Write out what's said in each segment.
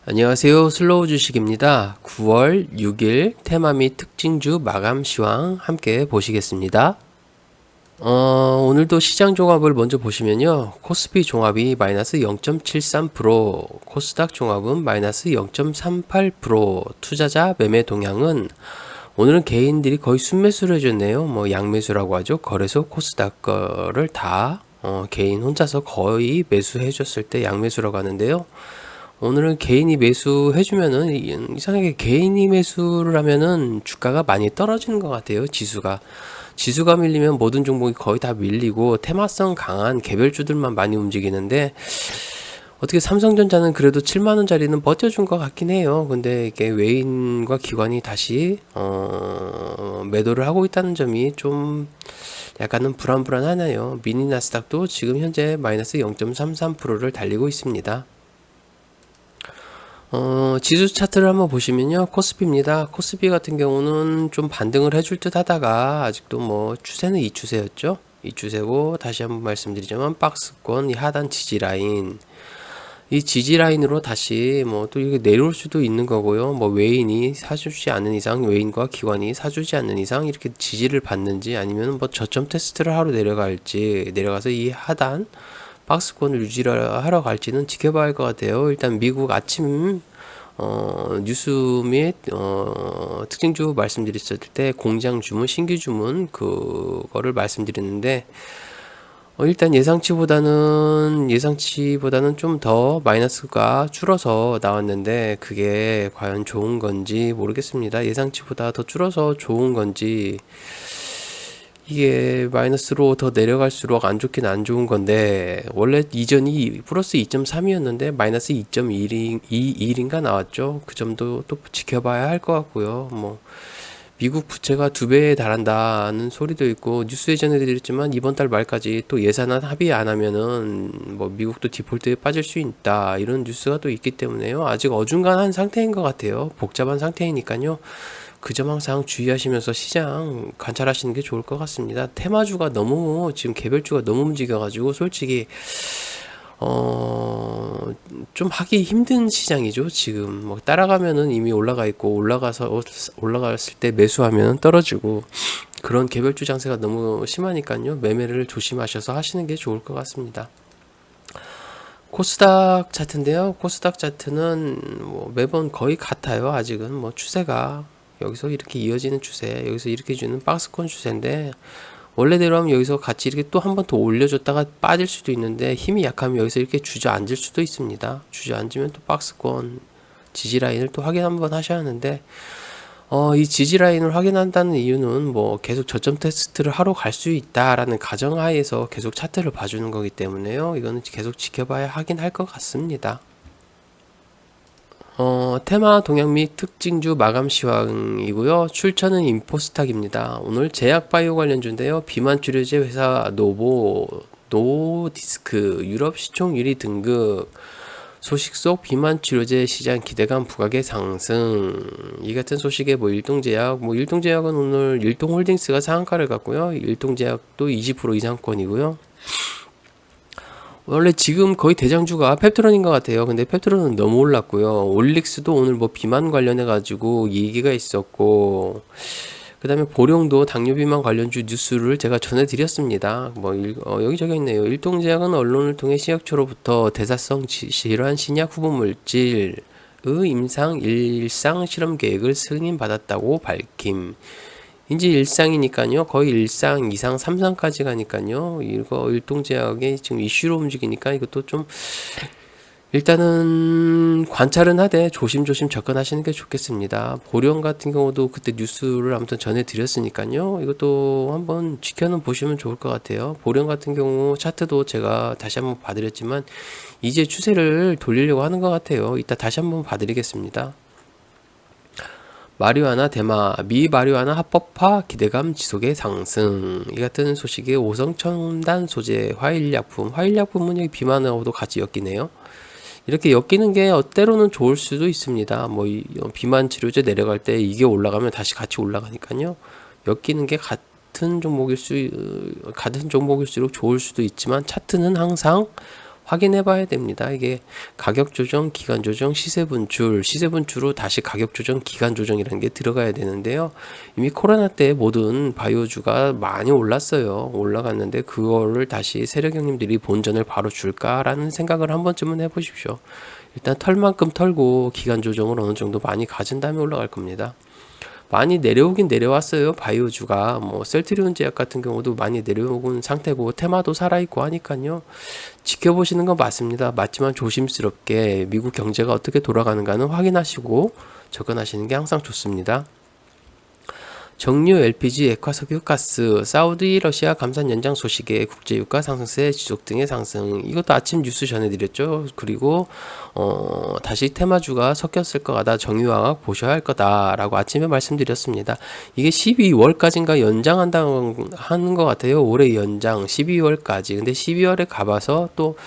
안녕하세요. 슬로우 주식입니다. 9월 6일 테마 및 특징주 마감 시황 함께 보시겠습니다. 오늘도 시장 종합을 먼저 보시면요. 코스피 종합이 마이너스 0.73%, 코스닥 종합은 마이너스 0.38%, 투자자 매매 동향은 오늘은 개인들이 거의 순매수를 해줬네요. 뭐 양매수라고 하죠. 거래소 코스닥 거를 다 개인 혼자서 거의 매수해줬을 때 양매수라고 하는데요. 오늘은 개인이 매수해주면은 이상하게 개인이 매수를 하면은 주가가 많이 떨어지는 것 같아요. 지수가 밀리면 모든 종목이 거의 다 밀리고 테마성 강한 개별주들만 많이 움직이는데 어떻게 삼성전자는 그래도 7만원짜리는 버텨준 것 같긴 해요. 근데 이게 외인과 기관이 다시 매도를 하고 있다는 점이 좀 약간은 불안불안하네요. 미니 나스닥도 지금 현재 마이너스 0.33%를 달리고 있습니다. 지수 차트를 한번 보시면요. 코스피입니다. 코스피 같은 경우는 좀 반등을 해줄 듯 하다가 아직도 뭐 추세는 이 추세였죠. 이 추세고 다시 한번 말씀드리자면 박스권 이 하단 지지라인 이 지지라인으로 다시 뭐 또 이게 내려올 수도 있는 거고요. 뭐 외인이 사주지 않는 이상 외인과 기관이 사주지 않는 이상 이렇게 지지를 받는지 아니면 뭐 저점 테스트를 하러 내려갈지 내려가서 이 하단 박스권을 유지하러 갈지는 지켜봐야 할 것 같아요. 일단 미국 아침 뉴스 및 특징주 말씀드렸을 때 공장 주문, 신규 주문 그거를 말씀드렸는데 일단 예상치보다는 좀 더 마이너스가 줄어서 나왔는데 그게 과연 좋은 건지 모르겠습니다. 예상치보다 더 줄어서 좋은 건지 이게 마이너스로 더 내려갈수록 안 좋긴 안 좋은 건데 원래 이전이 플러스 2.3이었는데 마이너스 2.21인가 나왔죠. 그 점도 또 지켜봐야 할 것 같고요. 뭐 미국 부채가 2배에 달한다는 소리도 있고 뉴스에 전해드렸지만 이번 달 말까지 또 예산안 합의 안 하면은 뭐 미국도 디폴트에 빠질 수 있다 이런 뉴스가 또 있기 때문에요. 아직 어중간한 상태인 것 같아요. 복잡한 상태이니까요. 그 점 항상 주의하시면서 시장 관찰하시는 게 좋을 것 같습니다. 테마주가 너무 지금 개별주가 너무 움직여가지고 솔직히 좀 하기 힘든 시장이죠. 지금 뭐 따라가면은 이미 올라가 있고 올라갔을 때 매수하면 떨어지고 그런 개별주 장세가 너무 심하니까요. 매매를 조심하셔서 하시는 게 좋을 것 같습니다. 코스닥 차트인데요. 코스닥 차트는 뭐 매번 거의 같아요. 아직은 뭐 추세가 여기서 이렇게 이어지는 추세, 여기서 이렇게 주는 박스권 추세인데 원래대로 하면 여기서 같이 이렇게 또 한 번 더 올려줬다가 빠질 수도 있는데 힘이 약하면 여기서 이렇게 주저앉을 수도 있습니다. 주저앉으면 또 박스권 지지라인을 또 확인 한번 하셔야 하는데 이 지지라인을 확인한다는 이유는 뭐 계속 저점 테스트를 하러 갈 수 있다라는 가정하에서 계속 차트를 봐주는 거기 때문에요. 이거는 계속 지켜봐야 하긴 할 것 같습니다. 테마 동향 및 특징주 마감 시황이고요. 출처는 인포스탁입니다. 오늘 제약바이오 관련주인데요. 비만 치료제 회사 노디스크 유럽 시총 1위 등급 소식 속 비만 치료제 시장 기대감 부각의 상승 이 같은 소식에 뭐 일동제약은 오늘 일동홀딩스가 상한가를 갔고요. 일동제약도 20% 이상권이고요. 원래 지금 거의 대장주가 펩트론인 것 같아요. 근데 펩트론은 너무 올랐고요. 올릭스도 오늘 뭐 비만 관련해 가지고 얘기가 있었고 그 다음에 보령도 당뇨 비만 관련주 뉴스를 제가 전해드렸습니다. 뭐 여기 적혀있네요. 일동제약은 언론을 통해 식약처로부터 대사성 질환 신약 후보 물질의 일상 실험 계획을 승인받았다고 밝힘. 이제 일상이니까요. 거의 일상, 이상, 3상까지 가니까요. 이거 일동제약이 지금 이슈로 움직이니까 이것도 좀 일단은 관찰은 하되 조심조심 접근하시는 게 좋겠습니다. 보령 같은 경우도 그때 뉴스를 아무튼 전해드렸으니까요. 이것도 한번 지켜는 보시면 좋을 것 같아요. 보령 같은 경우 차트도 제가 다시 한번 봐드렸지만 이제 추세를 돌리려고 하는 것 같아요. 이따 다시 한번 봐드리겠습니다. 마리화나 대마, 미마리화나 합법화 기대감 지속의 상승 이 같은 소식에 오성첨단 소재 화일약품은 여기 비만하고도 같이 엮이네요. 이렇게 엮이는 게 때로는 좋을 수도 있습니다. 뭐 비만 치료제 내려갈 때 이게 올라가면 다시 같이 올라가니까요. 엮이는 게 같은 종목일수록 좋을 수도 있지만 차트는 항상 확인해 봐야 됩니다. 이게 가격 조정, 기간 조정, 시세 분출로 다시 가격 조정, 기간 조정이라는 게 들어가야 되는데요. 이미 코로나 때 모든 바이오주가 많이 올랐어요. 올라갔는데 그거를 다시 세력 형님들이 본전을 바로 줄까라는 생각을 한 번쯤은 해보십시오. 일단 털만큼 털고 기간 조정을 어느 정도 많이 가진 다음에 올라갈 겁니다. 많이 내려오긴 내려왔어요. 바이오주가 뭐 셀트리온 제약 같은 경우도 많이 내려오는 상태고 테마도 살아있고 하니까요. 지켜보시는 건 맞습니다. 맞지만 조심스럽게 미국 경제가 어떻게 돌아가는가는 확인하시고 접근하시는 게 항상 좋습니다. 정유, LPG, 액화석유, 가스, 사우디, 러시아 감산 연장 소식에 국제유가 상승세 지속 등의 상승. 이것도 아침 뉴스 전해드렸죠. 그리고 다시 테마주가 섞였을 거다. 정유화학 보셔야 할 거다라고 아침에 말씀드렸습니다. 이게 12월까지인가 연장한다고 하는 것 같아요. 올해 연장 12월까지. 근데 12월에 가봐서 또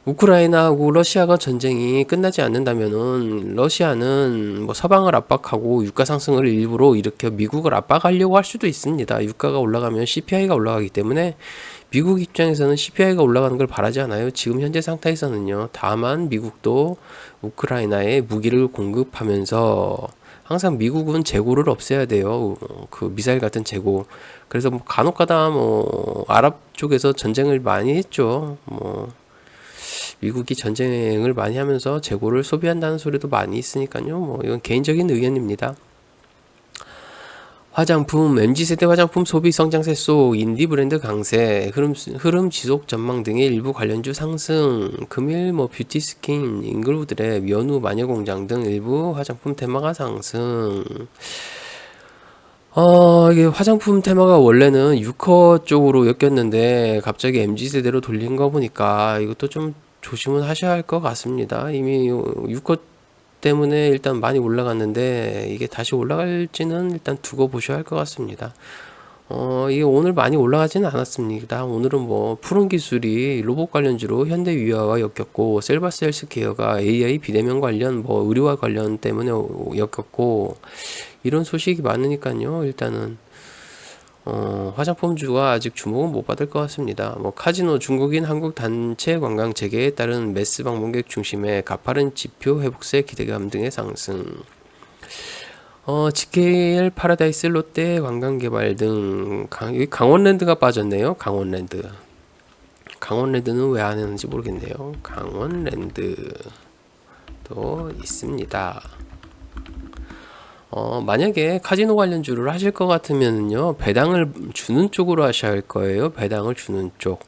우크라이나하고 러시아가 전쟁이 끝나지 않는다면은 러시아는 뭐 서방을 압박하고 유가 상승을 일부러 이렇게 미국을 압박하려고 할 수도 있습니다. 유가가 올라가면 CPI가 올라가기 때문에 미국 입장에서는 CPI가 올라가는 걸 바라지 않아요. 지금 현재 상태에서는요. 다만 미국도 우크라이나에 무기를 공급하면서 항상 미국은 재고를 없애야 돼요. 그 미사일 같은 재고. 그래서 뭐 간혹가다 뭐 아랍 쪽에서 전쟁을 많이 했죠. 뭐 미국이 전쟁을 많이 하면서 재고를 소비한다는 소리도 많이 있으니까요. 뭐 이건 개인적인 의견입니다. 화장품, MZ세대 화장품 소비 성장세 속 인디 브랜드 강세, 흐름 지속 전망 등의 일부 관련주 상승, 금일 뭐 뷰티 스킨, 잉글우드랩, 연우 마녀공장 등 일부 화장품 테마가 상승. 이게 화장품 테마가 원래는 유커 쪽으로 엮였는데 갑자기 MZ세대로 돌린 거 보니까 이것도 좀 조심은 하셔야 할 것 같습니다. 이미 유커 때문에 일단 많이 올라갔는데 이게 다시 올라갈지는 일단 두고 보셔야 할 것 같습니다. 이게 오늘 많이 올라가지는 않았습니다. 오늘은 뭐 푸른 기술이 로봇 관련주로 현대위아와 엮였고 셀바스 헬스케어가 AI 비대면 관련 뭐 의료와 관련 때문에 엮였고 이런 소식이 많으니까요. 일단은 화장품주가 아직 주목은 못 받을 것 같습니다. 뭐 카지노 중국인 한국 단체 관광 재개에 따른 매스 방문객 중심의 가파른 지표 회복세 기대감 등의 상승. GKL 파라다이스 롯데 관광개발 등 여기 강원랜드가 빠졌네요. 강원랜드는 왜 안 했는지 모르겠네요. 강원랜드도 있습니다. 만약에 카지노 관련주를 하실 것 같으면요, 배당을 주는 쪽으로 하셔야 할 거예요. 배당을 주는 쪽.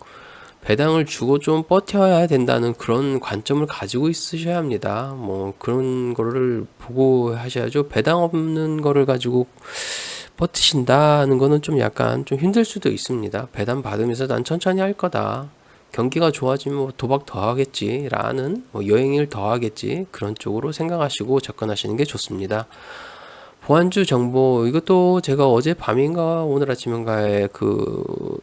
배당을 주고 좀 버텨야 된다는 그런 관점을 가지고 있으셔야 합니다. 뭐 그런 거를 보고 하셔야죠. 배당 없는 거를 가지고 버티신다는 거는 좀 약간 좀 힘들 수도 있습니다. 배당 받으면서 난 천천히 할 거다. 경기가 좋아지면 뭐 도박 더 하겠지 라는 뭐 여행을 더 하겠지 그런 쪽으로 생각하시고 접근하시는 게 좋습니다. 보안주 정보 이것도 제가 어제 밤인가 오늘 아침인가에 그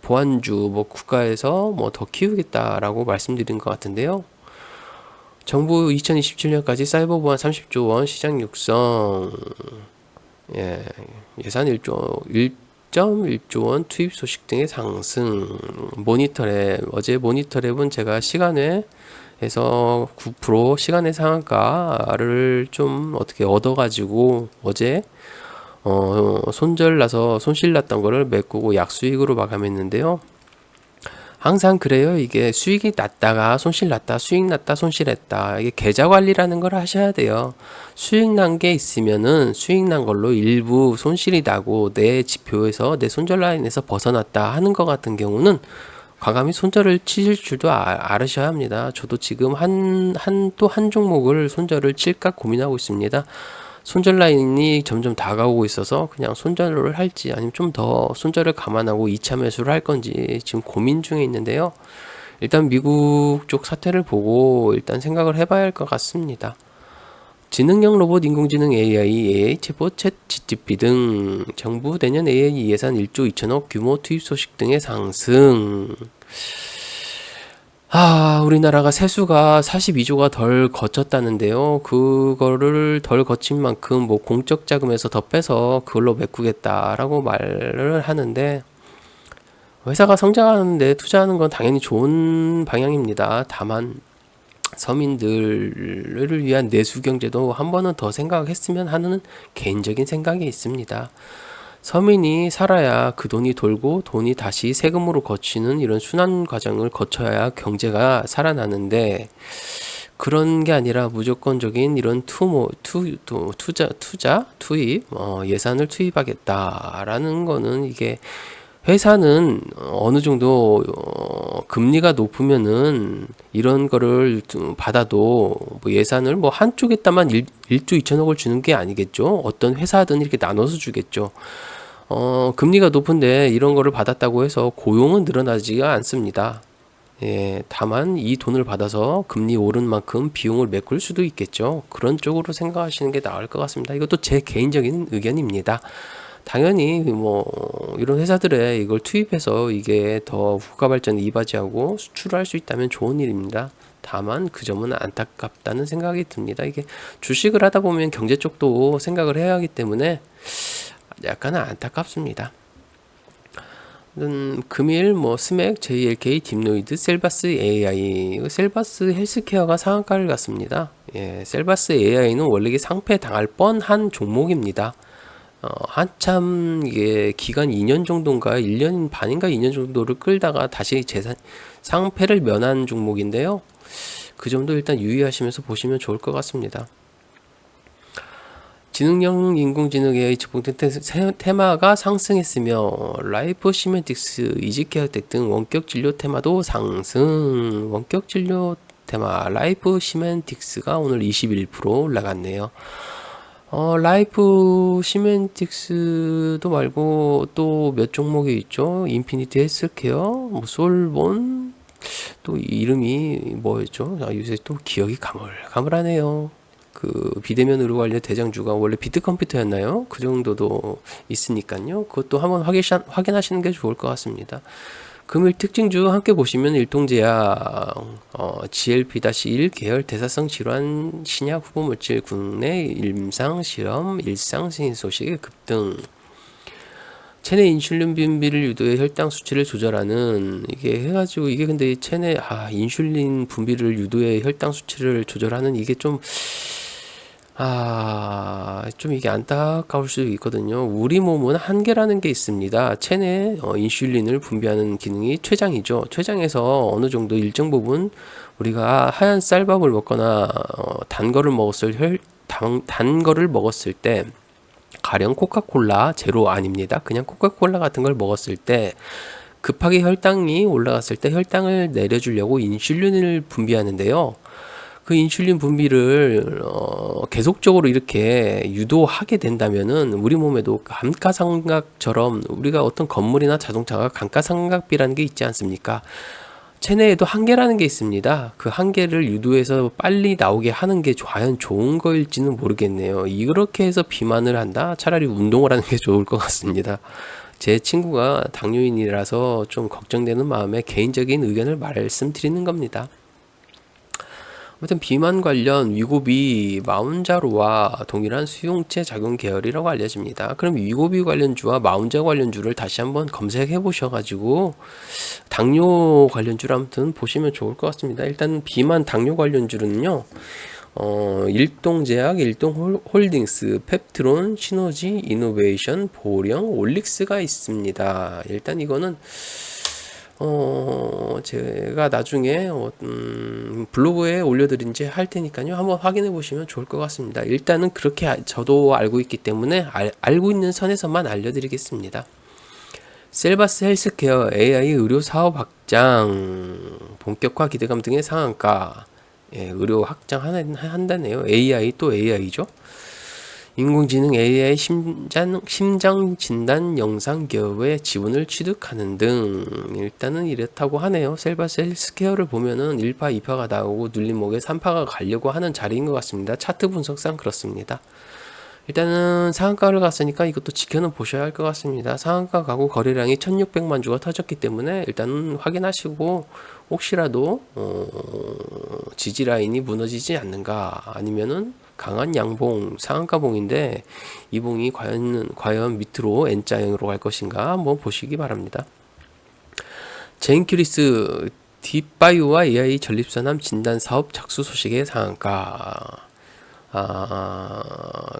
보안주 뭐 국가에서 뭐 더 키우겠다라고 말씀드린 것 같은데요. 정부 2027년까지 사이버 보안 30조 원 시장 육성, 예산 1.1조 원 투입 소식 등의 상승. 모니터랩 어제 모니터랩은 제가 시간에서 9% 시간의 상한가를 좀 어떻게 얻어가지고 어제 손절나서 손실났던 거를 메꾸고 약수익으로 마감했는데요. 항상 그래요. 이게 수익이 났다가 손실났다, 수익 났다, 손실했다. 이게 계좌 관리라는 걸 하셔야 돼요. 수익 난 게 있으면은 수익 난 걸로 일부 손실이 나고 내 지표에서 내 손절 라인에서 벗어났다 하는 것 같은 경우는 과감히 손절을 치실 줄도 알으셔야 합니다. 저도 지금 또 한 종목을 손절을 칠까 고민하고 있습니다. 손절 라인이 점점 다가오고 있어서 그냥 손절을 할지 아니면 좀 더 손절을 감안하고 2차 매수를 할 건지 지금 고민 중에 있는데요. 일단 미국 쪽 사태를 보고 일단 생각을 해봐야 할 것 같습니다. 지능형 로봇, 인공지능 AI 챗봇, 챗 GTP 등 정부 내년 AI 예산 1조 2천억 규모 투입 소식 등의 상승. 우리나라가 세수가 42조가 덜 거쳤다는데요. 그거를 덜 거친 만큼 뭐 공적 자금에서 더 빼서 그걸로 메꾸겠다라고 말을 하는데 회사가 성장하는데 투자하는 건 당연히 좋은 방향입니다. 다만 서민들을 위한 내수 경제도 한 번은 더 생각했으면 하는 개인적인 생각이 있습니다. 서민이 살아야 그 돈이 돌고 돈이 다시 세금으로 거치는 이런 순환 과정을 거쳐야 경제가 살아나는데, 그런 게 아니라 무조건적인 이런 투입, 예산을 투입하겠다라는 거는, 이게 회사는 어느 정도 금리가 높으면은 이런 거를 받아도 뭐 예산을 뭐 한쪽에다만 1조 2천억을 주는 게 아니겠죠. 어떤 회사든 이렇게 나눠서 주겠죠. 금리가 높은데 이런 거를 받았다고 해서 고용은 늘어나지가 않습니다. 예, 다만 이 돈을 받아서 금리 오른 만큼 비용을 메꿀 수도 있겠죠. 그런 쪽으로 생각하시는 게 나을 것 같습니다. 이것도 제 개인적인 의견입니다. 당연히 뭐 이런 회사들에 이걸 투입해서 이게 더 국가 발전에 이바지하고 수출을 할 수 있다면 좋은 일입니다. 다만 그 점은 안타깝다는 생각이 듭니다. 이게 주식을 하다 보면 경제 쪽도 생각을 해야 하기 때문에 약간은 안타깝습니다. 금일 뭐 스맥, JLK, 딥노이드, 셀바스 AI, 셀바스 헬스케어가 상한가를 갔습니다. 예, 셀바스 AI는 원래 이게 상패 당할 뻔한 종목입니다. 한참 이게 기간 2년 정도인가 1년 반인가 2년 정도를 끌다가 다시 상패를 면한 종목인데요. 그 점도 일단 유의하시면서 보시면 좋을 것 같습니다. 지능형 인공지능 AI 직봉된 테마가 상승했으며 라이프 시멘틱스, 이지케어텍 등 원격 진료 테마도 상승. 원격 진료 테마 라이프 시멘틱스가 오늘 21% 올라갔네요. 라이프 시멘틱스도 말고 또 몇 종목이 있죠. 인피니티 헬스케어, 뭐 솔본, 또 이름이 뭐였죠? 요새 또 기억이 가물가물하네요. 그 비대면 의료 관련 대장주가 원래 비트컴퓨터였나요? 그 정도도 있으니까요. 그것도 한번 확인하시는 게 좋을 것 같습니다. 금일 특징주 함께 보시면 일동제약, GLP-1 계열 대사성 질환 신약 후보 물질 국내 임상 실험 일상 승인 소식의 급등. 체내 인슐린 분비를 유도해 혈당 수치를 조절하는, 이게 해가지고 이게 근데 체내 인슐린 분비를 유도해 혈당 수치를 조절하는, 이게 좀 이게 안타까울 수 있거든요. 우리 몸은 한계라는 게 있습니다. 체내 인슐린을 분비하는 기능이 췌장이죠. 췌장에서 어느 정도 일정 부분 우리가 하얀 쌀밥을 먹거나 단 거를 먹었을 때, 가령 코카콜라 제로 아닙니다. 그냥 코카콜라 같은 걸 먹었을 때 급하게 혈당이 올라갔을 때 혈당을 내려주려고 인슐린을 분비하는데요. 그 인슐린 분비를 계속적으로 이렇게 유도하게 된다면은 우리 몸에도 감가상각처럼, 우리가 어떤 건물이나 자동차가 감가상각비라는 게 있지 않습니까? 체내에도 한계라는 게 있습니다. 그 한계를 유도해서 빨리 나오게 하는 게 과연 좋은 거일지는 모르겠네요. 이렇게 해서 비만을 한다? 차라리 운동을 하는 게 좋을 것 같습니다. 제 친구가 당뇨인이라서 좀 걱정되는 마음에 개인적인 의견을 말씀드리는 겁니다. 아무튼 비만 관련 위고비 마운자로와 동일한 수용체 작용 계열이라고 알려집니다. 그럼 위고비 관련주와 마운자 관련주를 다시 한번 검색해 보셔가지고 당뇨 관련주를 아무튼 보시면 좋을 것 같습니다. 일단 비만 당뇨 관련주는요, 일동제약, 일동홀딩스, 펩트론, 시너지, 이노베이션, 보령, 올릭스가 있습니다. 일단 이거는 제가 나중에 블로그에 올려드린지 할 테니까요. 한번 확인해 보시면 좋을 것 같습니다. 일단은 그렇게 저도 알고 있기 때문에 알고 있는 선에서만 알려드리겠습니다. 셀바스 헬스케어 AI 의료 사업 확장, 본격화 기대감 등의 상한가, 의료 확장 한다네요. AI 또 AI죠. 인공지능 AI 심장 진단 영상 기업의 지분을 취득하는 등, 일단은 이렇다고 하네요. 셀바스 헬스케어를 보면은 1파, 2파가 나오고 눌림목에 3파가 가려고 하는 자리인 것 같습니다. 차트 분석상 그렇습니다. 일단은 상한가를 갔으니까 이것도 지켜는 보셔야 할 것 같습니다. 상한가 가고 거래량이 1600만 주가 터졌기 때문에 일단은 확인하시고, 혹시라도 지지라인이 무너지지 않는가, 아니면은 강한 양봉, 상한가봉인데 이 봉이 과연 밑으로 N자형으로 갈 것인가 한번 보시기 바랍니다. 제인큐리스 딥바이오와 AI 전립선암 진단 사업 착수 소식의 상한가.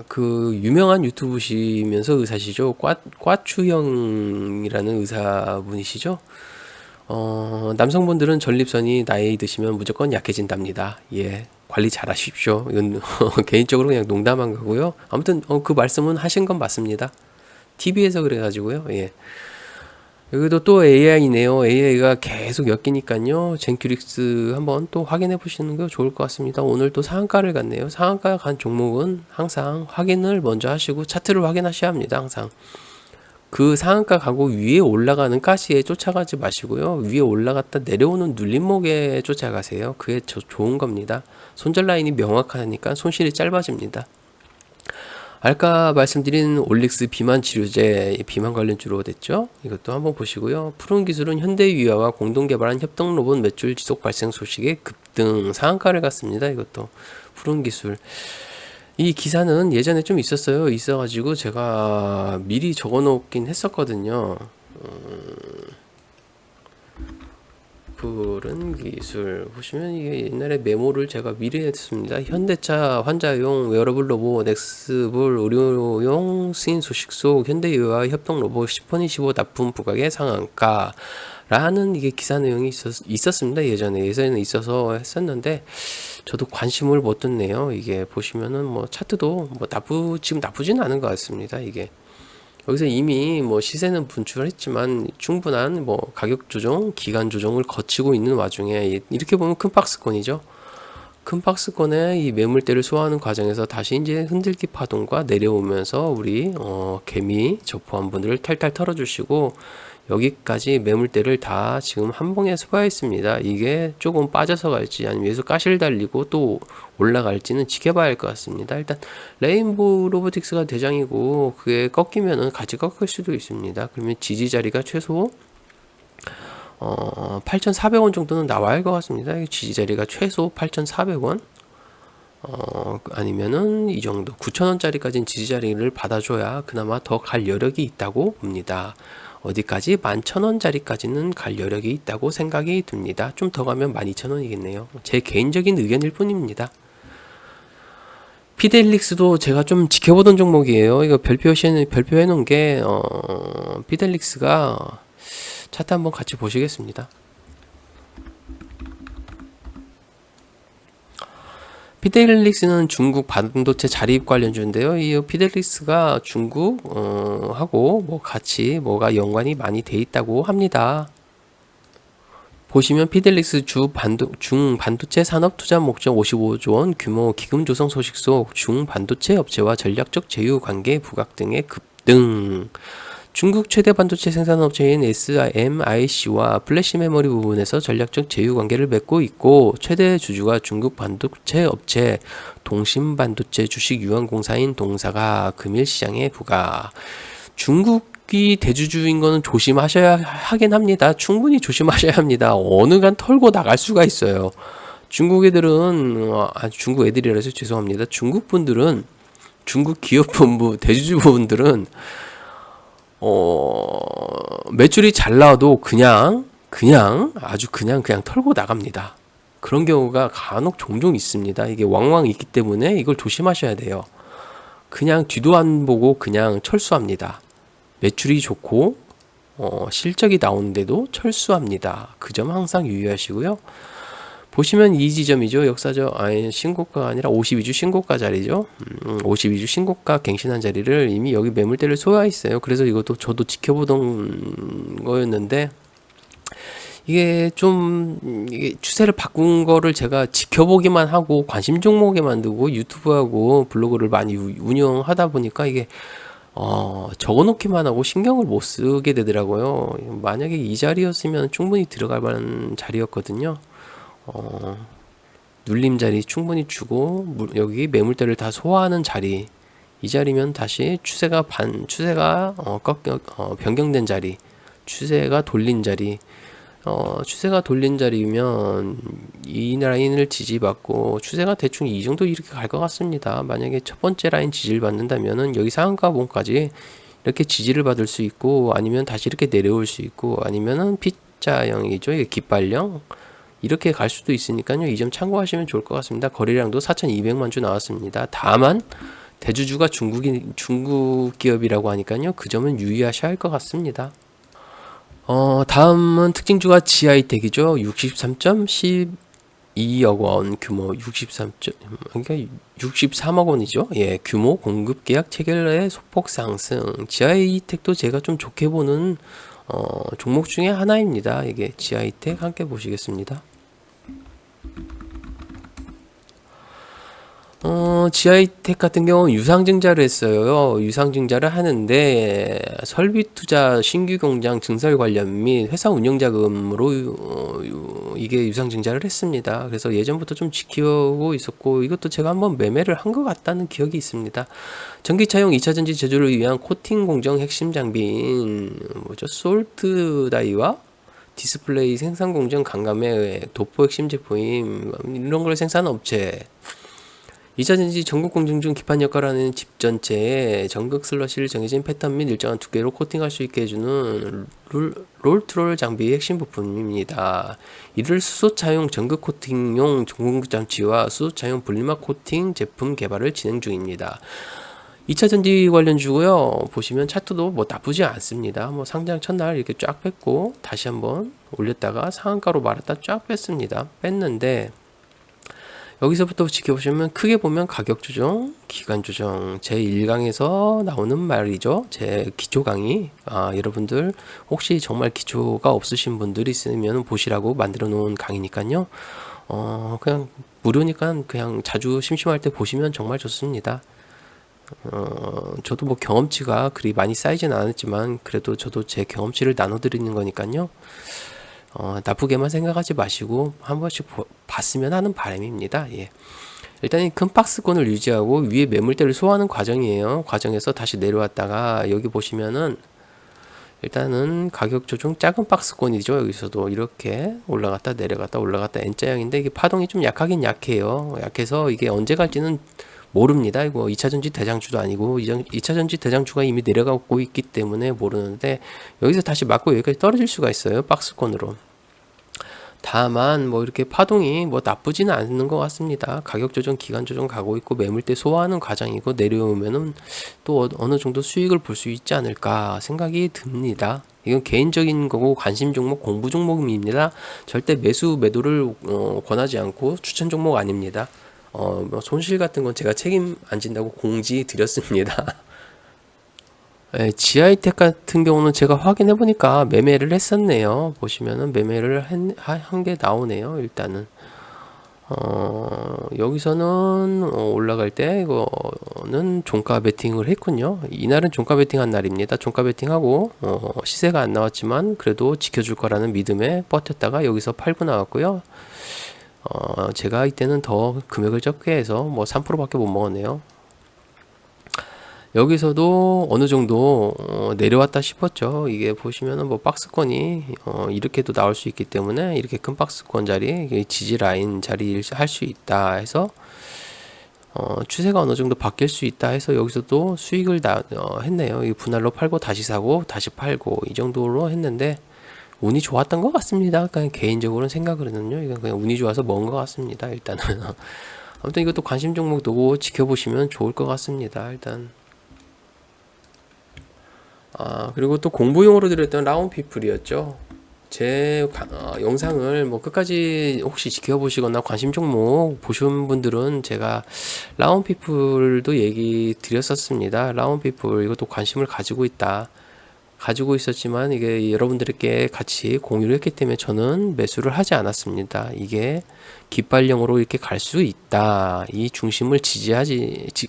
그 유명한 유튜브시면서 의사시죠. 꽈추형이라는 의사분이시죠. 남성분들은 전립선이 나이 드시면 무조건 약해진답니다. 예, 관리 잘 하십시오. 이건 개인적으로 그냥 농담한 거고요. 아무튼 그 말씀은 하신 건 맞습니다. TV에서 그래가지고요. 예. 여기도 또 AI네요. AI가 계속 엮이니까요. 젠큐릭스 한번 또 확인해 보시는 게 좋을 것 같습니다. 오늘 또 상한가를 갔네요. 상한가 간 종목은 항상 확인을 먼저 하시고 차트를 확인하셔야 합니다. 항상. 그 상한가 가고 위에 올라가는 가시에 쫓아가지 마시고요. 위에 올라갔다 내려오는 눌림목에 쫓아가세요. 그게 좋은 겁니다. 손절 라인이 명확하니까 손실이 짧아집니다. 아까 말씀드린 올릭스 비만 치료제, 비만 관련주로 됐죠. 이것도 한번 보시고요. 푸른 기술은 현대유아와 공동 개발한 협동 로봇 매출 지속 발생 소식에 급등 상한가를 갔습니다. 이것도 푸른 기술. 이 기사는 예전에 좀 있어가지고 제가 미리 적어 놓긴 했었거든요. 푸른 기술 보시면 이게 옛날에 메모를 제가 미리 했습니다. 현대차 환자용 웨어러블 로봇 넥스볼 의료용 승인 소식 속 현대유아 협동 로봇 10번25 납품 부각의 상한가 라는 이게 기사 내용이 있었습니다. 예전에 있어서 했었는데 저도 관심을 못 뒀네요. 이게 보시면은 뭐 차트도 뭐 지금 나쁘진 않은 것 같습니다. 이게 여기서 이미 뭐 시세는 분출했지만 충분한 뭐 가격 조정, 기간 조정을 거치고 있는 와중에 이렇게 보면 큰 박스권이죠. 큰 박스권에 이 매물대를 소화하는 과정에서 다시 이제 흔들기 파동과 내려오면서 우리 개미 접호한 분들을 탈탈 털어주시고 여기까지 매물대를 다 지금 한 봉에 소화했습니다. 이게 조금 빠져서 갈지 아니면 여기서 가시를 달리고 또 올라갈지는 지켜봐야 할 것 같습니다. 일단 레인보우 로보틱스가 대장이고 그게 꺾이면은 같이 꺾일 수도 있습니다. 그러면 지지 자리가 최소 8,400원 정도는 나와야 할 것 같습니다. 지지 자리가 최소 8,400원 아니면은 이 정도 9,000원짜리까지는 지지 자리를 받아줘야 그나마 더 갈 여력이 있다고 봅니다. 어디까지? 11,000원짜리까지는 갈 여력이 있다고 생각이 듭니다. 좀 더 가면 12,000원이겠네요. 제 개인적인 의견일 뿐입니다. 피델릭스도 제가 좀 지켜보던 종목이에요. 이거 별표해 놓은 게 피델릭스가 차트 한번 같이 보시겠습니다. 피델릭스는 중국 반도체 자립 관련주인데요. 이 피델릭스가 중국 하고 뭐 같이 뭐가 연관이 많이 돼 있다고 합니다. 보시면 피델릭스 중 반도체 산업 투자 목적 55조 원 규모 기금 조성 소식 속 중반도체 업체와 전략적 제휴 관계 부각 등의 급등. 중국 최대 반도체 생산업체인 SMIC와 플래시 메모리 부분에서 전략적 제휴 관계를 맺고 있고 최대 주주가 중국 반도체 업체 동신반도체 주식 유한공사인 동사가 금일 시장에 부각. 중국이 대주주인 거는 조심하셔야 하긴 합니다. 충분히 조심하셔야 합니다. 어느 간 털고 나갈 수가 있어요. 중국 애들은 중국 애들이라서 죄송합니다. 중국 분들은 중국 기업 본부 대주주 분들은 매출이 잘 나와도 그냥 털고 나갑니다. 그런 경우가 간혹 종종 있습니다. 이게 왕왕 있기 때문에 이걸 조심하셔야 돼요. 그냥 뒤도 안 보고 그냥 철수합니다. 매출이 좋고 실적이 나오는데도 철수합니다. 그 점 항상 유의하시고요. 보시면 이 지점이죠. 역사적 신고가가 아니라 52주 신고가 자리죠. 52주 신고가 갱신한 자리를 이미 여기 매물대를 소화했어요. 그래서 이것도 저도 지켜보던 거였는데 이게 좀 추세를 바꾼 거를 제가 지켜보기만 하고 관심 종목에 만들고 유튜브하고 블로그를 많이 운영하다 보니까 이게 적어놓기만 하고 신경을 못 쓰게 되더라고요. 만약에 이 자리였으면 충분히 들어갈 만한 자리였거든요. 눌림 자리 충분히 주고 여기 매물대를 다 소화하는 자리, 이 자리면 다시 추세가 변경된 자리, 추세가 돌린 자리, 추세가 돌린 자리면 이 라인을 지지받고 추세가 대충 이 정도 이렇게 갈 것 같습니다. 만약에 첫 번째 라인 지지를 받는다면은 여기 상한가 봉까지 이렇게 지지를 받을 수 있고 아니면 다시 이렇게 내려올 수 있고 아니면은 X자형이죠. 이게 깃발령. 이렇게 갈 수도 있으니까요. 이 점 참고하시면 좋을 것 같습니다. 거래량도 4,200만 주 나왔습니다. 다만 대주주가 중국 기업이라고 하니까요. 그 점은 유의하셔야 할 것 같습니다. 다음은 특징주가 지아이텍이죠. 63.12억 원 규모, 그러니까 63억 원이죠. 예, 규모 공급 계약 체결의 소폭 상승. 지아이텍도 제가 좀 좋게 보는 종목 중에 하나입니다. 이게 지아이텍 함께 보시겠습니다. 지아이텍 같은 경우는 유상증자를 했어요. 유상증자를 하는데 설비 투자, 신규 공장 증설 관련 및 회사 운영 자금으로 이게 유상증자를 했습니다. 그래서 예전부터 좀 지키고 있었고 이것도 제가 한번 매매를 한 것 같다는 기억이 있습니다. 전기차용 2차전지 제조를 위한 코팅 공정 핵심 장비인 뭐죠? 솔트 다이와 디스플레이 생산 공정 강감의 도포 핵심 제품인 이런 걸 생산한 업체. 2차전지 전극 공정 중 기판 역할을 하는 집 전체에 전극 슬러시를 정해진 패턴 및 일정한 두께로 코팅할 수 있게 해주는 롤트롤 장비의 핵심 부품입니다. 이를 수소차용 전극 코팅용 전극 장치와 수소차용 분리막 코팅 제품 개발을 진행 중입니다. 2차전지 관련주고요. 보시면 차트도 뭐 나쁘지 않습니다. 뭐 상장 첫날 이렇게 쫙 뺐고 다시 한번 올렸다가 상한가로 말았다 쫙 뺐습니다. 뺐는데 여기서부터 지켜보시면 크게 보면 가격 조정, 기간 조정, 제 1강에서 나오는 말이죠. 제 기초 강의. 여러분들 혹시 정말 기초가 없으신 분들이 있으면 보시라고 만들어 놓은 강의니까요. 그냥 무료니까 그냥 자주 심심할 때 보시면 정말 좋습니다. 저도 뭐 경험치가 그리 많이 쌓이진 않았지만 그래도 저도 제 경험치를 나눠드리는 거니까요. 나쁘게만 생각하지 마시고 한 번씩 봤으면 하는 바람입니다. 예. 일단 이 큰 박스권을 유지하고 위에 매물대를 소화하는 과정이에요. 과정에서 다시 내려왔다가 여기 보시면은 일단은 가격 조정 작은 박스권이죠. 여기서도 이렇게 올라갔다 내려갔다 올라갔다 N자형인데 이게 파동이 좀 약하긴 약해요. 약해서 이게 언제 갈지는 모릅니다. 이거 2차전지 대장주도 아니고 2차전지 대장주가 이미 내려가고 있기 때문에 모르는데 여기서 다시 맞고 여기까지 떨어질 수가 있어요. 박스권으로. 다만 뭐 이렇게 파동이 뭐 나쁘지는 않는 것 같습니다. 가격 조정, 기간 조정 가고 있고 매물대 소화하는 과정이고 내려오면은 또 어느 정도 수익을 볼 수 있지 않을까 생각이 듭니다. 이건 개인적인 거고 관심 종목, 공부 종목입니다. 절대 매수, 매도를 권하지 않고 추천 종목 아닙니다. 뭐 손실 같은 건 제가 책임 안 진다고 공지 드렸습니다. 예, 지아이텍 같은 경우는 제가 확인해 보니까 매매를 했었네요. 보시면은 매매를 한 게 나오네요. 일단은 여기서는 올라갈 때 이거는 종가 베팅을 했군요. 이날은 종가 베팅한 날입니다. 종가 베팅하고 시세가 안 나왔지만 그래도 지켜줄 거라는 믿음에 버텼다가 여기서 팔고 나왔고요. 제가 이때는 더 금액을 적게 해서 뭐 3%밖에 못 먹었네요. 여기서도 어느 정도 내려왔다 싶었죠. 이게 보시면은 뭐 박스권이 이렇게도 나올 수 있기 때문에 이렇게 큰 박스권 자리, 지지 라인 자리를 할 수 있다 해서 추세가 어느 정도 바뀔 수 있다 해서 여기서도 수익을 했네요. 이 분할로 팔고 다시 사고 다시 팔고 이 정도로 했는데 운이 좋았던 것 같습니다. 그냥 개인적으로는 생각으로는요. 이건 그냥 운이 좋아서 먹은 것 같습니다. 일단은 아무튼 이것도 관심 종목도 지켜보시면 좋을 것 같습니다. 일단. 그리고 또 공부용으로 드렸던 라운피플이었죠. 제 영상을 뭐 끝까지 혹시 지켜보시거나 관심 종목 보신 분들은 제가 라운피플도 얘기 드렸었습니다. 라운피플 이것도 관심을 가지고 있었지만 이게 여러분들께 같이 공유를 했기 때문에 저는 매수를 하지 않았습니다. 이게 깃발령으로 이렇게 갈 수 있다. 이 중심을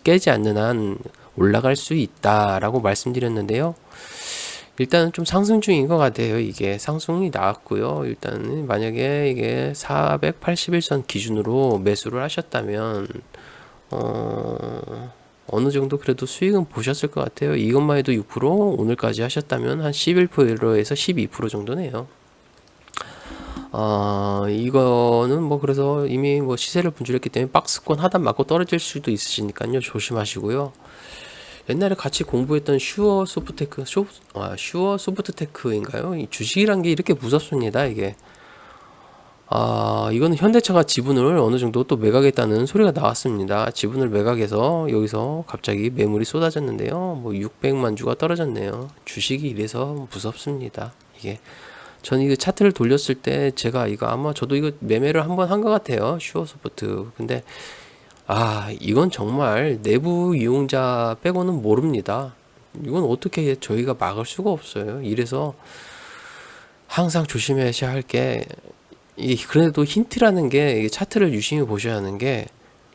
깨지 않는 한 올라갈 수 있다라고 말씀드렸는데요. 일단은 좀 상승 중인 것 같아요. 이게 상승이 나왔고요. 일단은 만약에 이게 481선 기준으로 매수를 하셨다면 어느 정도 그래도 수익은 보셨을 것 같아요. 이것만 해도 6%, 오늘까지 하셨다면 한 11%에서 12% 정도네요. 이거는 뭐 그래서 이미 뭐 시세를 분출했기 때문에 박스권 하단 맞고 떨어질 수도 있으시니까요. 조심하시고요. 옛날에 같이 공부했던 슈어 소프트테크인가요? 이 주식이란 게 이렇게 무섭습니다, 이게. 이거는 현대차가 지분을 어느 정도 또 매각했다는 소리가 나왔습니다. 지분을 매각해서 여기서 갑자기 매물이 쏟아졌는데요. 뭐 600만 주가 떨어졌네요. 주식이 이래서 무섭습니다. 이게 저는 이거 차트를 돌렸을 때 제가 이거 아마 저도 이거 매매를 한번 한 것 같아요. 슈어소프트. 근데 이건 정말 내부 이용자 빼고는 모릅니다. 이건 어떻게 저희가 막을 수가 없어요. 이래서 항상 조심하셔야 할 게, 그래도 힌트라는 게, 이게 차트를 유심히 보셔야 하는 게,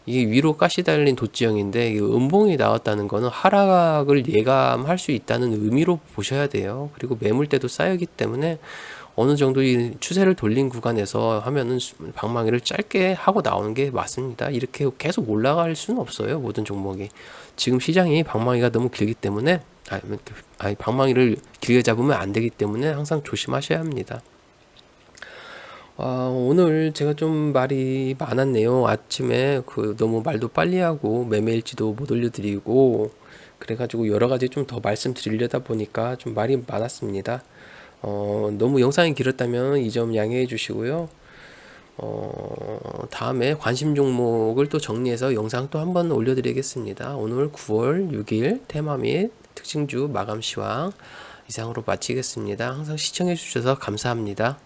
이게 위로 가시 달린 도지형인데, 이 음봉이 나왔다는 거는 하락을 예감할 수 있다는 의미로 보셔야 돼요. 그리고 매물대도 쌓이기 때문에, 어느 정도 이 추세를 돌린 구간에서 하면은 방망이를 짧게 하고 나오는 게 맞습니다. 이렇게 계속 올라갈 수는 없어요. 모든 종목이. 지금 시장이 방망이가 너무 길기 때문에, 방망이를 길게 잡으면 안 되기 때문에 항상 조심하셔야 합니다. 오늘 제가 좀 말이 많았네요. 아침에 너무 말도 빨리 하고 매매일지도 못 올려드리고 그래가지고 여러 가지 좀 더 말씀드리려다 보니까 좀 말이 많았습니다. 너무 영상이 길었다면 이 점 양해해 주시고요. 다음에 관심 종목을 또 정리해서 영상 또 한번 올려드리겠습니다. 오늘 9월 6일 테마 및 특징주 마감 시황 이상으로 마치겠습니다. 항상 시청해 주셔서 감사합니다.